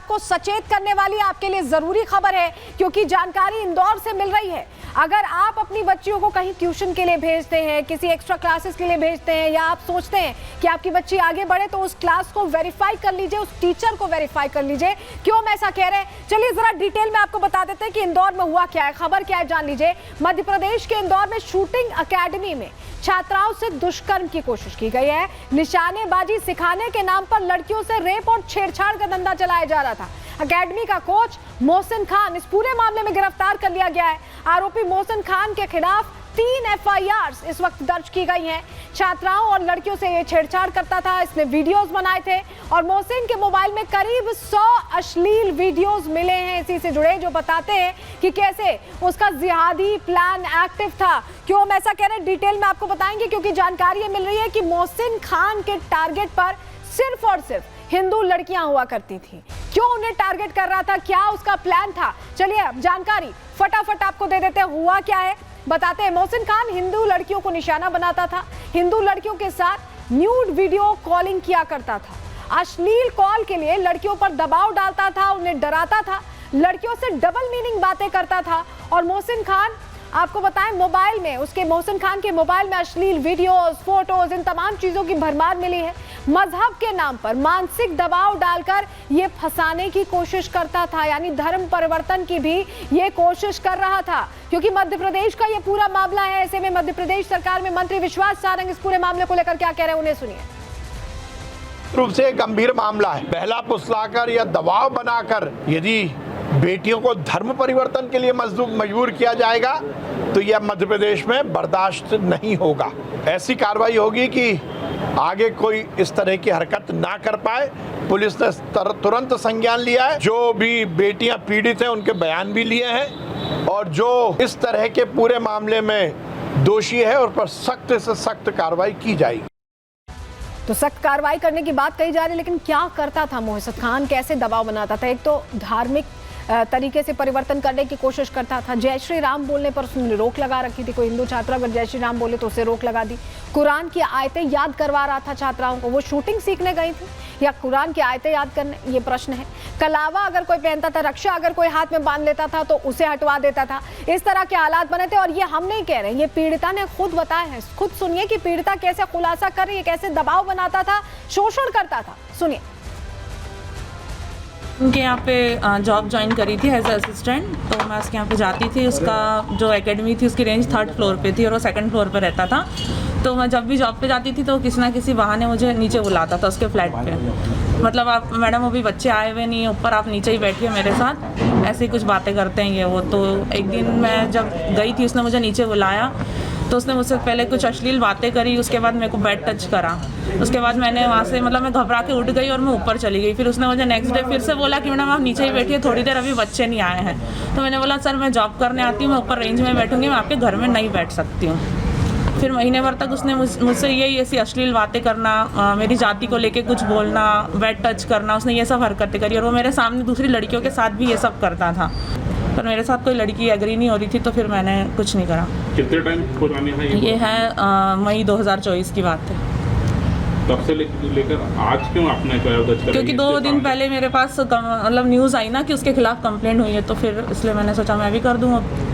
आपको सचेत करने वाली आपके लिए जरूरी खबर है, क्योंकि जानकारी इंदौर से मिल रही है। अगर आप अपनी बच्चियों को कहीं ट्यूशन के लिए भेजते हैं, किसी एक्स्ट्रा क्लासेस के लिए भेजते हैं, या आप सोचते हैं कि आपकी बच्ची आगे बढ़े, तो उस क्लास को वेरीफाई कर लीजिए, उस टीचर को वेरीफाई कर लीजिए। क्यों हम ऐसा कह रहे हैं, चलिए जरा डिटेल में आपको बता देते हैं कि इंदौर में हुआ क्या है, खबर क्या है, जान लीजिए। मध्य प्रदेश के इंदौर में शूटिंग अकेडमी में छात्राओं से दुष्कर्म की कोशिश की गई है। निशानेबाजी सिखाने के नाम पर लड़कियों से रेप और छेड़छाड़ का धंधा चलाया जा रहा था। अकेडमी का कोच मोहसिन खान इस पूरे मामले में गिरफ्तार कर लिया गया है। आरोपी मोहसिन खान के खिलाफ 3 FIRs इस वक्त दर्ज की गई हैं। छात्राओं और लड़कियों से ये छेड़छाड़ करता था, इसने वीडियोस बनाए थे और मोहसिन के मोबाइल में करीब 100 अश्लील वीडियोस मिले हैं इसी से जुड़े, जो बताते हैं कि कैसे उसका जिहादी प्लान एक्टिव था। क्यों हम ऐसा कह रहे हैं, डिटेल में आपको बताएंगे, क्योंकि जानकारी ये मिल रही है कि मोहसिन खान के टारगेट पर सिर्फ और सिर्फ हिंदू लड़कियां हुआ करती थी। क्यों उन्हें टारगेट कर रहा था, क्या उसका प्लान था, चलिए अब जानकारी फटाफट आपको दे देते हैं। हुआ क्या है बताते हैं। मोहसिन खान हिंदू लड़कियों को निशाना बनाता था, हिंदू लड़कियों के साथ न्यूड वीडियो कॉलिंग किया करता था, अश्लील कॉल के लिए लड़कियों पर दबाव डालता था, उन्हें डराता था, लड़कियों से डबल मीनिंग बातें करता था। और मोहसिन खान आपको बताएं, मोबाइल में मोहसिन खान के मोबाइल में अश्लील वीडियोस, फोटोज, इन तमाम चीजों की भरमार मिली है। मजहब के नाम पर मानसिक दबाव डालकर ये फंसाने की कोशिश करता था, यानी धर्म परिवर्तन की भी ये कोशिश कर रहा था। क्योंकि मध्य प्रदेश का ये पूरा मामला है, ऐसे में मध्य प्रदेश सरकार में मंत्री विश्वास सारंग इस पूरे मामले को लेकर क्या कह रहे हैं, उन्हें सुनिए। रूप से गंभीर मामला है। बहला फुसलाकर या दबाव बनाकर यदि बेटियों को धर्म परिवर्तन के लिए मजबूर किया जाएगा तो यह मध्य प्रदेश में बर्दाश्त नहीं होगा। ऐसी कार्रवाई होगी कि आगे कोई इस तरह की हरकत ना कर पाए। पुलिस ने तुरंत संज्ञान लिया है, जो भी बेटियां पीड़ित हैं उनके बयान भी लिए हैं, और जो इस तरह के पूरे मामले में दोषी है उस पर सख्त से सख्त कार्रवाई की जाएगी। तो सख्त कार्रवाई करने की बात कही जा रही है, लेकिन क्या करता था मोहसिन खान, कैसे दबाव बनाता था? एक तो धार्मिक तरीके से परिवर्तन करने की कोशिश करता था। जय श्री राम बोलने पर उसने रोक लगा रखी थी। कोई हिंदू छात्रा अगर जय श्री राम बोले तो उसे रोक लगा दी। कुरान की आयतें याद करवा रहा था छात्राओं को। वो शूटिंग सीखने गई थी या कुरान की आयतें याद करने, ये प्रश्न है। कलावा अगर कोई पहनता था, रक्षा अगर कोई हाथ में बांध लेता था तो उसे हटवा देता था। इस तरह के हालात बने थे। और ये हम नहीं कह रहे, ये पीड़िता ने खुद बताया है। खुद सुनिए कि पीड़िता कैसे खुलासा कर रही है, कैसे दबाव बनाता था, शोषण करता था। सुनिए। उनके यहाँ पे जॉब ज्वाइन करी थी एज असिस्टेंट, तो मैं उसके यहाँ पे जाती थी। उसका जो एकेडमी थी उसकी रेंज 3rd फ्लोर पे थी और वो 2nd फ्लोर पे रहता था। तो मैं जब भी जॉब पे जाती थी तो किसी ना किसी बहाने मुझे नीचे बुलाता था उसके फ्लैट पे। मतलब आप मैडम अभी बच्चे आए हुए नहीं, ऊपर आप नीचे ही बैठिए मेरे साथ, ऐसे ही कुछ बातें करते हैं ये वो। तो एक दिन मैं जब गई थी उसने मुझे नीचे बुलाया, तो उसने मुझसे पहले कुछ अश्लील बातें करी, उसके बाद मेरे को बेड टच करा। उसके बाद मैंने वहाँ से मतलब मैं घबरा के उठ गई और मैं ऊपर चली गई। फिर उसने मुझे नेक्स्ट डे फिर से बोला कि मैडम आप नीचे ही बैठिए, थोड़ी देर अभी बच्चे नहीं आए हैं। तो मैंने बोला सर मैं जॉब करने आती हूँ, मैं ऊपर रेंज में बैठूँगी, मैं आपके घर में नहीं बैठ सकती हूँ। फिर महीने भर तक उसने मुझसे यही ऐसी अश्लील बातें करना, मेरी जाति को लेके कुछ बोलना, बेड टच करना, उसने ये सब हरकतें करी। और वो मेरे सामने दूसरी लड़कियों के साथ भी ये सब करता था। पर मेरे साथ कोई लड़की एग्री नहीं हो रही थी, तो फिर मैंने कुछ नहीं करा। कितने टाइम पुरानी है ये है मई 2024 की बात है। तब से लेकर आज क्यों आपने दर्ज करा? क्योंकि 2 दिन पहले मेरे पास मतलब न्यूज़ आई ना कि उसके खिलाफ कंप्लेंट हुई है, तो फिर इसलिए मैंने सोचा मैं भी कर दूँ अब।